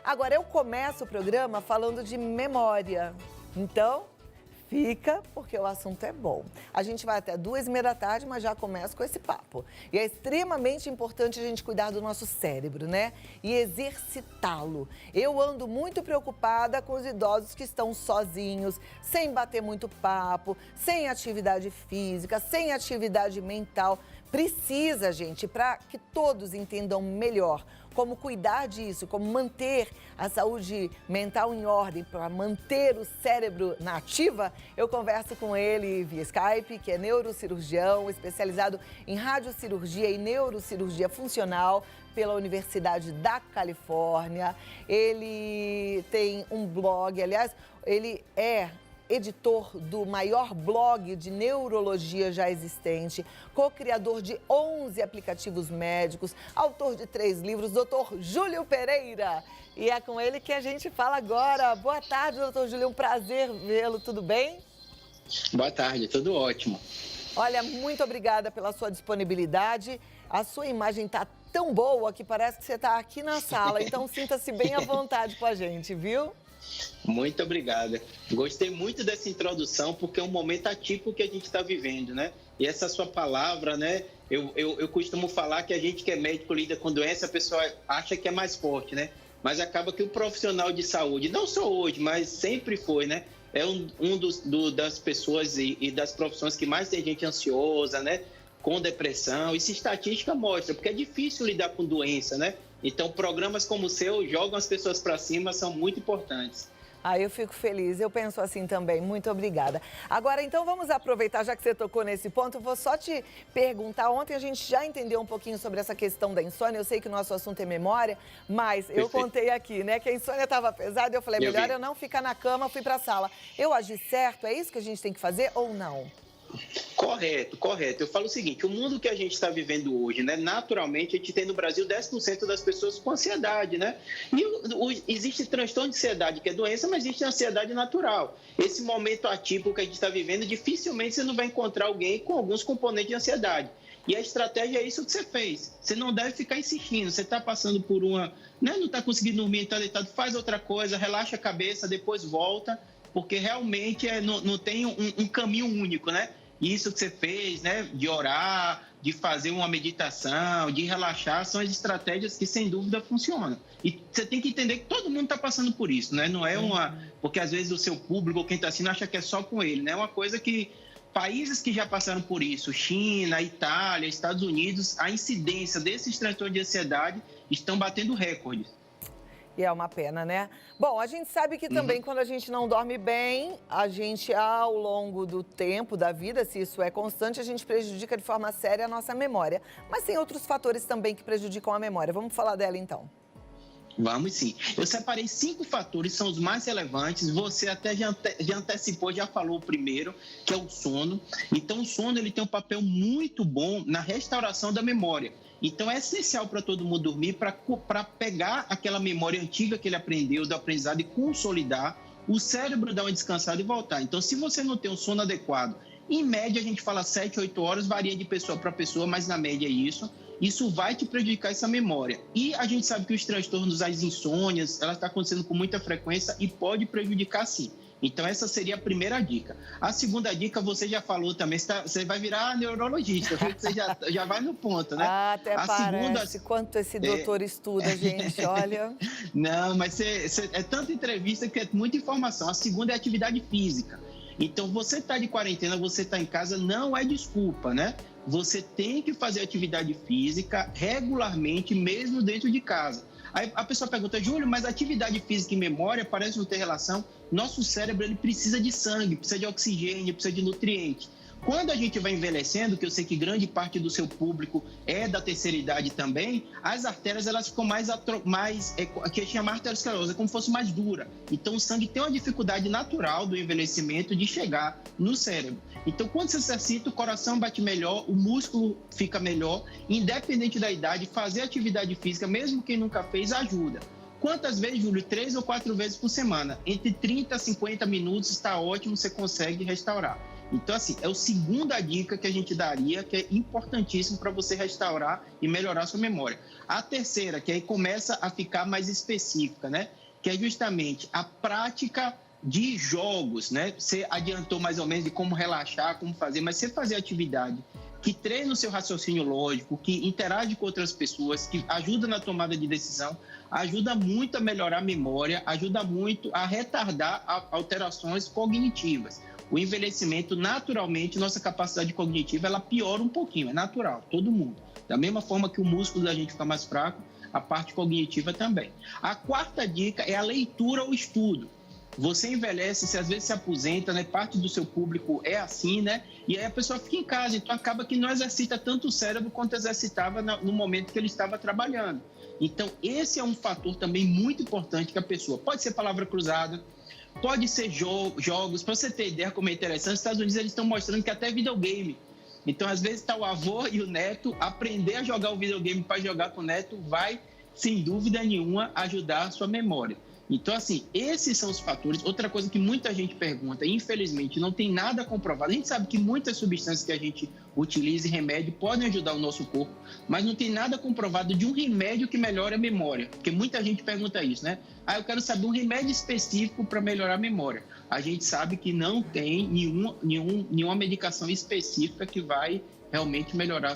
Agora, eu começo o programa falando de memória. Então, fica, porque o assunto é bom. A gente vai até 2h30, mas já começa com esse papo. E é extremamente importante a gente cuidar do nosso cérebro, né? E exercitá-lo. Eu ando muito preocupada com os idosos que estão sozinhos, sem bater muito papo, sem atividade física, sem atividade mental. Precisa, gente, para que todos entendam melhor como cuidar disso, como manter a saúde mental em ordem, para manter o cérebro na ativa, eu converso com ele via Skype, que é neurocirurgião, especializado em radiocirurgia e neurocirurgia funcional pela Universidade da Califórnia. Ele tem um blog, aliás, ele é editor do maior blog de neurologia já existente, co-criador de 11 aplicativos médicos, autor de 3 livros, Dr. Júlio Pereira. E é com ele que a gente fala agora. Boa tarde, Dr. Júlio, um prazer vê-lo, tudo bem? Boa tarde, tudo ótimo. Olha, muito obrigada pela sua disponibilidade. A sua imagem está tão boa que parece que você está aqui na sala, então sinta-se bem à vontade com a gente, viu? Muito obrigada. Gostei muito dessa introdução, porque é um momento atípico que a gente está vivendo, né? E essa sua palavra, né? Eu costumo falar que a gente que é médico lida com doença, a pessoa acha que é mais forte, né? Mas acaba que o profissional de saúde, não só hoje, mas sempre foi, né? É das pessoas e das profissões que mais tem gente ansiosa, né? Com depressão. Isso estatística mostra, porque é difícil lidar com doença, né? Então, programas como o seu jogam as pessoas para cima, são muito importantes. Ah, eu fico feliz, eu penso assim também, muito obrigada. Agora, então, vamos aproveitar, já que você tocou nesse ponto, eu vou só te perguntar, ontem a gente já entendeu um pouquinho sobre essa questão da insônia, eu sei que o nosso assunto é memória, mas eu contei aqui, né, que a insônia estava pesada, eu falei, melhor eu não ficar na cama, fui para a sala. Eu agi certo, é isso que a gente tem que fazer ou não? Correto, correto. Eu falo o seguinte, o mundo que a gente está vivendo hoje, né? Naturalmente, a gente tem no Brasil 10% das pessoas com ansiedade, né? E existe transtorno de ansiedade, que é doença, mas existe ansiedade natural. Esse momento atípico que a gente está vivendo, dificilmente você não vai encontrar alguém com alguns componentes de ansiedade. E a estratégia é isso que você fez. Você não deve ficar insistindo. Você está passando por uma... né? Não está conseguindo dormir, está deitado, faz outra coisa, relaxa a cabeça, depois volta, porque realmente não tem um caminho único, né? Isso que você fez, né, de orar, de fazer uma meditação, de relaxar, são as estratégias que, sem dúvida, funcionam. E você tem que entender que todo mundo está passando por isso, né? Não é uma... Porque, às vezes, o seu público, ou quem está assistindo, acha que é só com ele, né? É uma coisa que países que já passaram por isso, China, Itália, Estados Unidos, a incidência desses transtornos de ansiedade estão batendo recordes. E é uma pena, né? Bom, a gente sabe que também quando a gente não dorme bem, a gente, ao longo do tempo da vida, se isso é constante, a gente prejudica de forma séria a nossa memória. Mas tem outros fatores também que prejudicam a memória. Vamos falar dela, então. Vamos sim. Eu separei 5 fatores, são os mais relevantes. Você até já antecipou, já falou o primeiro, que é o sono. Então, o sono ele tem um papel muito bom na restauração da memória. Então, é essencial para todo mundo dormir, para pegar aquela memória antiga que ele aprendeu, do aprendizado, e consolidar, o cérebro dar uma descansada e voltar. Então, se você não tem um sono adequado, em média a gente fala 7, 8 horas, varia de pessoa para pessoa, mas na média é isso. Isso vai te prejudicar essa memória. E a gente sabe que os transtornos, as insônias, ela está acontecendo com muita frequência e pode prejudicar sim. Então, essa seria a primeira dica. A segunda dica, você já falou também, você vai virar neurologista, você já vai no ponto, né? Ah, até parece quanto esse doutor estuda, gente, olha. Não, mas é tanta entrevista que é muita informação. A segunda é atividade física. Então, você está de quarentena, você está em casa, não é desculpa, né? Você tem que fazer atividade física regularmente, mesmo dentro de casa. Aí a pessoa pergunta, Júlio, mas atividade física e memória parece não ter relação? Nosso cérebro ele precisa de sangue, precisa de oxigênio, precisa de nutrientes. Quando a gente vai envelhecendo, que eu sei que grande parte do seu público é da terceira idade também, as artérias elas ficam que chama arteriosclerose, é como se fosse mais dura. Então o sangue tem uma dificuldade natural do envelhecimento de chegar no cérebro. Então quando você se exercita, o coração bate melhor, o músculo fica melhor, independente da idade, fazer atividade física, mesmo quem nunca fez, ajuda. Quantas vezes, Júlio? 3 ou 4 vezes por semana. Entre 30 a 50 minutos está ótimo, você consegue restaurar. Então, assim, é a segunda dica que a gente daria, que é importantíssimo para você restaurar e melhorar a sua memória. A terceira, que aí começa a ficar mais específica, né? Que é justamente a prática de jogos, né? Você adiantou mais ou menos de como relaxar, como fazer, mas você fazer atividade que treina o seu raciocínio lógico, que interage com outras pessoas, que ajuda na tomada de decisão, ajuda muito a melhorar a memória, ajuda muito a retardar alterações cognitivas. O envelhecimento, naturalmente, nossa capacidade cognitiva, ela piora um pouquinho, é natural, todo mundo. Da mesma forma que o músculo da gente fica mais fraco, a parte cognitiva também. A quarta dica é a leitura ou estudo. Você envelhece, você às vezes se aposenta, né? Parte do seu público é assim, né? E aí a pessoa fica em casa, então acaba que não exercita tanto o cérebro quanto exercitava no momento que ele estava trabalhando. Então, esse é um fator também muito importante que a pessoa... Pode ser palavra cruzada, pode ser jogos. Para você ter ideia como é interessante, os Estados Unidos eles estão mostrando que até videogame. Então, às vezes, está o avô e o neto, aprender a jogar o videogame para jogar com o neto vai, sem dúvida nenhuma, ajudar a sua memória. Então, assim, esses são os fatores. Outra coisa que muita gente pergunta, infelizmente, não tem nada comprovado. A gente sabe que muitas substâncias que a gente utiliza em remédio podem ajudar o nosso corpo, mas não tem nada comprovado de um remédio que melhore a memória. Porque muita gente pergunta isso, né? Eu quero saber um remédio específico para melhorar a memória. A gente sabe que não tem nenhuma medicação específica que vai realmente melhorar a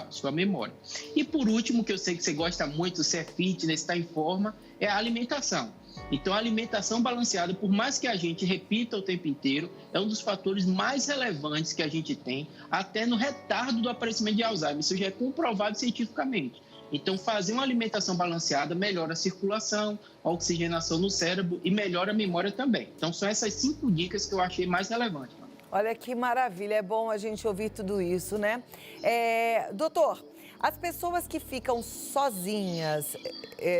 sua memória. E por último, que eu sei que você gosta muito, você é fitness, está em forma, é a alimentação. Então, a alimentação balanceada, por mais que a gente repita o tempo inteiro, é um dos fatores mais relevantes que a gente tem, até no retardo do aparecimento de Alzheimer. Isso já é comprovado cientificamente. Então, fazer uma alimentação balanceada melhora a circulação, a oxigenação no cérebro e melhora a memória também. Então, são essas 5 dicas que eu achei mais relevantes. Olha que maravilha, é bom a gente ouvir tudo isso, né? Doutor, as pessoas que ficam sozinhas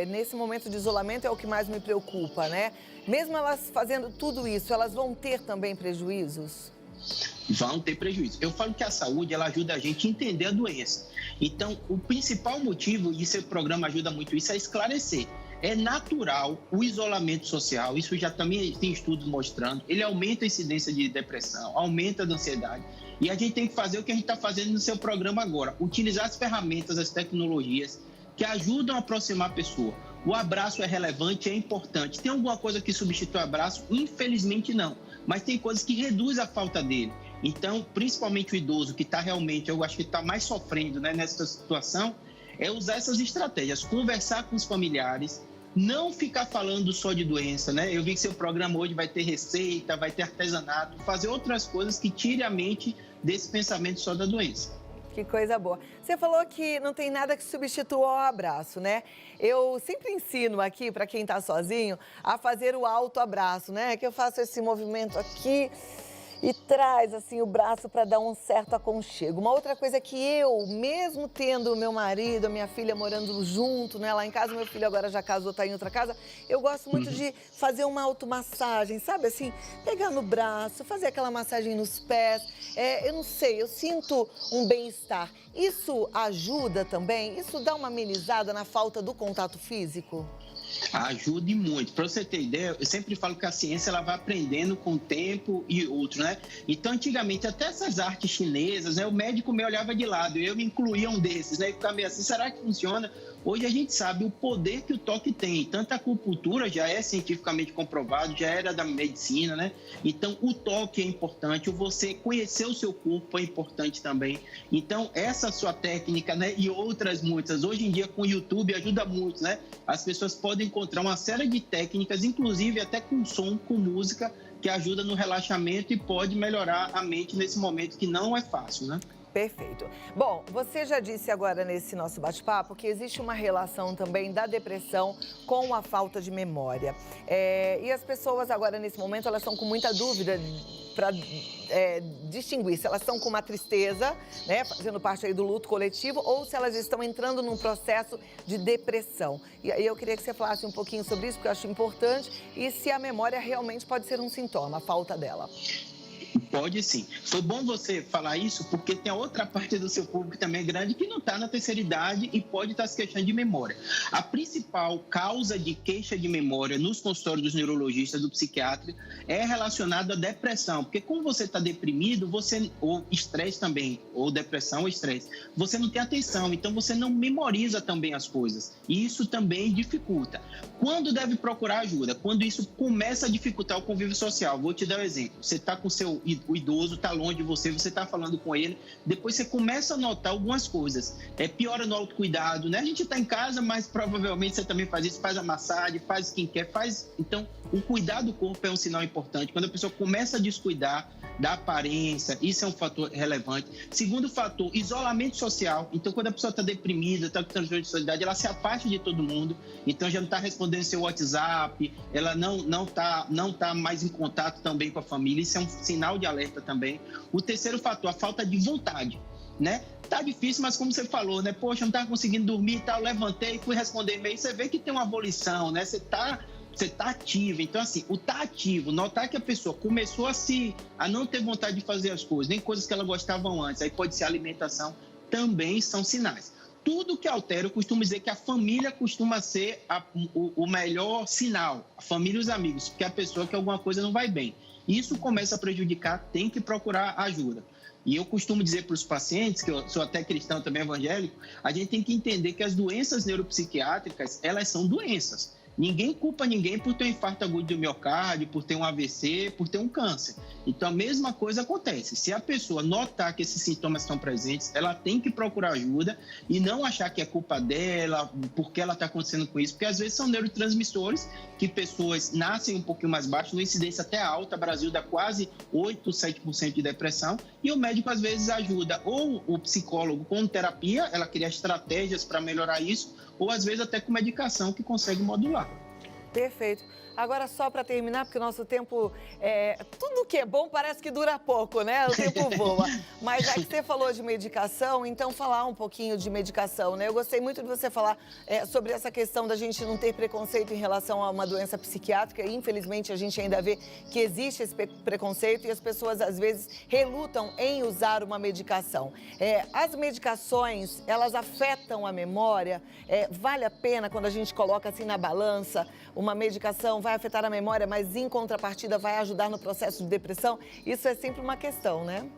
nesse momento de isolamento é o que mais me preocupa, né? Mesmo elas fazendo tudo isso, elas vão ter também prejuízos? Vão ter prejuízo. Eu falo que a saúde, ela ajuda a gente a entender a doença. Então, o principal motivo, e esse programa ajuda muito isso, é esclarecer. É natural o isolamento social, isso já também tem estudos mostrando, ele aumenta a incidência de depressão, aumenta a ansiedade. E a gente tem que fazer o que a gente está fazendo no seu programa agora, utilizar as ferramentas, as tecnologias que ajudam a aproximar a pessoa. O abraço é relevante, é importante. Tem alguma coisa que substitui o abraço? Infelizmente não, mas tem coisas que reduzem a falta dele. Então, principalmente o idoso que está realmente, eu acho que está mais sofrendo, né, nessa situação, é usar essas estratégias, conversar com os familiares, não ficar falando só de doença, né? Eu vi que seu programa hoje vai ter receita, vai ter artesanato, fazer outras coisas que tirem a mente desse pensamento só da doença. Que coisa boa. Você falou que não tem nada que substitua o abraço, né? Eu sempre ensino aqui, para quem está sozinho, a fazer o autoabraço, né? Que eu faço esse movimento aqui e traz assim o braço para dar um certo aconchego. Uma outra coisa é que eu, mesmo tendo o meu marido, a minha filha morando junto, né, lá em casa, meu filho agora já casou, está em outra casa, eu gosto muito de fazer uma automassagem, sabe assim, pegar no braço, fazer aquela massagem nos pés, eu não sei, eu sinto um bem-estar. Isso ajuda também? Isso dá uma amenizada na falta do contato físico? Ajude muito. Para você ter ideia, eu sempre falo que a ciência ela vai aprendendo com o tempo e outro, né? Então, antigamente, até essas artes chinesas, né, o médico me olhava de lado, eu me incluía um desses, né? E ficava meio assim, será que funciona? Hoje a gente sabe o poder que o toque tem. Tanto a acupuntura já é cientificamente comprovado, já era da medicina, né? Então, o toque é importante, você conhecer o seu corpo é importante também. Então, essa sua técnica, né? E outras muitas. Hoje em dia, com o YouTube, ajuda muito, né? As pessoas podem encontrar uma série de técnicas, inclusive até com som, com música, que ajuda no relaxamento e pode melhorar a mente nesse momento que não é fácil, né? Perfeito. Bom, você já disse agora nesse nosso bate-papo que existe uma relação também da depressão com a falta de memória. E as pessoas agora, nesse momento, elas estão com muita dúvida para distinguir se elas estão com uma tristeza, né, fazendo parte aí do luto coletivo, ou se elas estão entrando num processo de depressão. E aí eu queria que você falasse um pouquinho sobre isso, porque eu acho importante, e se a memória realmente pode ser um sintoma, a falta dela. Pode sim. Foi bom você falar isso, porque tem a outra parte do seu público também grande que não está na terceira idade e pode estar se queixando de memória. A principal causa de queixa de memória nos consultórios dos neurologistas, do psiquiatra, é relacionada à depressão. Porque como você está deprimido, ou estresse também, ou depressão ou estresse, você não tem atenção, então você não memoriza também as coisas. E isso também dificulta. Quando deve procurar ajuda? Quando isso começa a dificultar o convívio social. Vou te dar um exemplo. Você está com o idoso, está longe de você, você está falando com ele, depois você começa a notar algumas coisas. Piora no autocuidado, né? A gente está em casa, mas provavelmente você também faz isso, faz a massagem, faz skincare, faz... Então, o cuidar do corpo é um sinal importante. Quando a pessoa começa a descuidar da aparência, isso é um fator relevante. Segundo fator, isolamento social. Então, quando a pessoa está deprimida, está com transtorno de ansiedade, ela se afasta de todo mundo, então já não está respondendo seu WhatsApp, ela não tá mais em contato também com a família, isso é um sinal de alerta também. O terceiro fator, a falta de vontade, né? Tá difícil, mas como você falou, né? Poxa, não estava conseguindo dormir e tal, levantei, fui responder e-mail, você vê que tem uma abolição, né? Você tá ativo. Então, assim, o tá ativo, notar que a pessoa começou a não ter vontade de fazer as coisas, nem coisas que ela gostava antes, aí pode ser alimentação, também são sinais. Tudo que altera, eu costumo dizer que a família costuma ser o melhor sinal, a família e os amigos, porque a pessoa que alguma coisa não vai bem. Isso começa a prejudicar, tem que procurar ajuda. E eu costumo dizer para os pacientes, que eu sou até cristão, também evangélico, a gente tem que entender que as doenças neuropsiquiátricas, elas são doenças. Ninguém culpa ninguém por ter um infarto agudo do miocárdio, por ter um AVC, por ter um câncer. Então, a mesma coisa acontece. Se a pessoa notar que esses sintomas estão presentes, ela tem que procurar ajuda e não achar que é culpa dela, porque ela está acontecendo com isso, porque às vezes são neurotransmissores que pessoas nascem um pouquinho mais baixos, uma incidência até alta, o Brasil dá quase 8, 7% de depressão, e o médico às vezes ajuda, ou o psicólogo com terapia, ela cria estratégias para melhorar isso, ou às vezes até com medicação que consegue modular. Perfeito. Agora, só para terminar, porque o nosso tempo, tudo que é bom parece que dura pouco, né? O tempo voa. Mas já que você falou de medicação, então falar um pouquinho de medicação, né? Eu gostei muito de você falar sobre essa questão da gente não ter preconceito em relação a uma doença psiquiátrica. Infelizmente, a gente ainda vê que existe esse preconceito e as pessoas, às vezes, relutam em usar uma medicação. As medicações, elas afetam a memória? Vale a pena, quando a gente coloca assim na balança, uma medicação vai afetar a memória, mas em contrapartida vai ajudar no processo de depressão? Isso é sempre uma questão, né?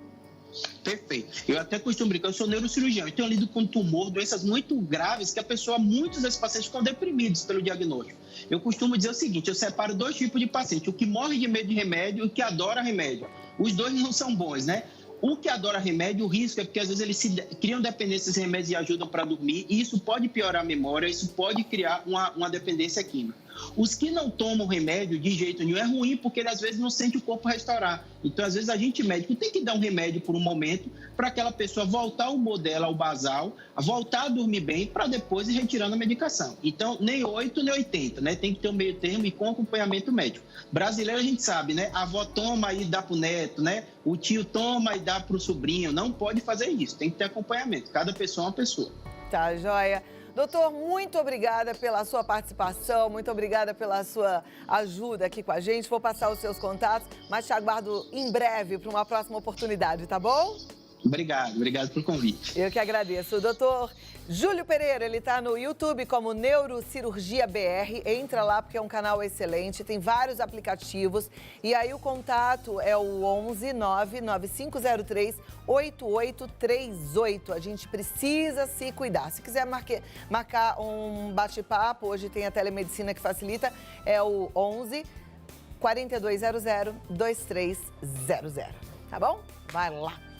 Perfeito. Eu até costumo brincar, eu sou neurocirurgião, eu tenho lido com tumor, doenças muito graves que muitos desses pacientes ficam deprimidos pelo diagnóstico. Eu costumo dizer o seguinte, eu separo dois tipos de paciente, o que morre de medo de remédio e o que adora remédio. Os dois não são bons, né? O que adora remédio, o risco é porque às vezes eles criam dependências de remédios e ajudam para dormir, e isso pode piorar a memória, isso pode criar uma dependência química. Os que não tomam remédio de jeito nenhum é ruim, porque ele às vezes não sente o corpo restaurar. Então, às vezes, a gente médico tem que dar um remédio por um momento para aquela pessoa voltar ao humor dela, ao basal, voltar a dormir bem, para depois ir retirando a medicação. Então, nem 8, nem 80, né? Tem que ter um meio termo e com acompanhamento médico. Brasileiro, a gente sabe, né? A avó toma e dá para o neto, né? O tio toma e dá para o sobrinho. Não pode fazer isso, tem que ter acompanhamento. Cada pessoa é uma pessoa. Tá, joia. Doutor, muito obrigada pela sua participação, muito obrigada pela sua ajuda aqui com a gente. Vou passar os seus contatos, mas te aguardo em breve para uma próxima oportunidade, tá bom? Obrigado pelo convite. Eu que agradeço. O doutor Júlio Pereira, ele está no YouTube como Neurocirurgia BR. Entra lá porque é um canal excelente, tem vários aplicativos. E aí o contato é o 11 99503 8838. A gente precisa se cuidar. Se quiser marcar um bate-papo, hoje tem a telemedicina que facilita, é o 11 4200 2300. Tá bom? Vai lá.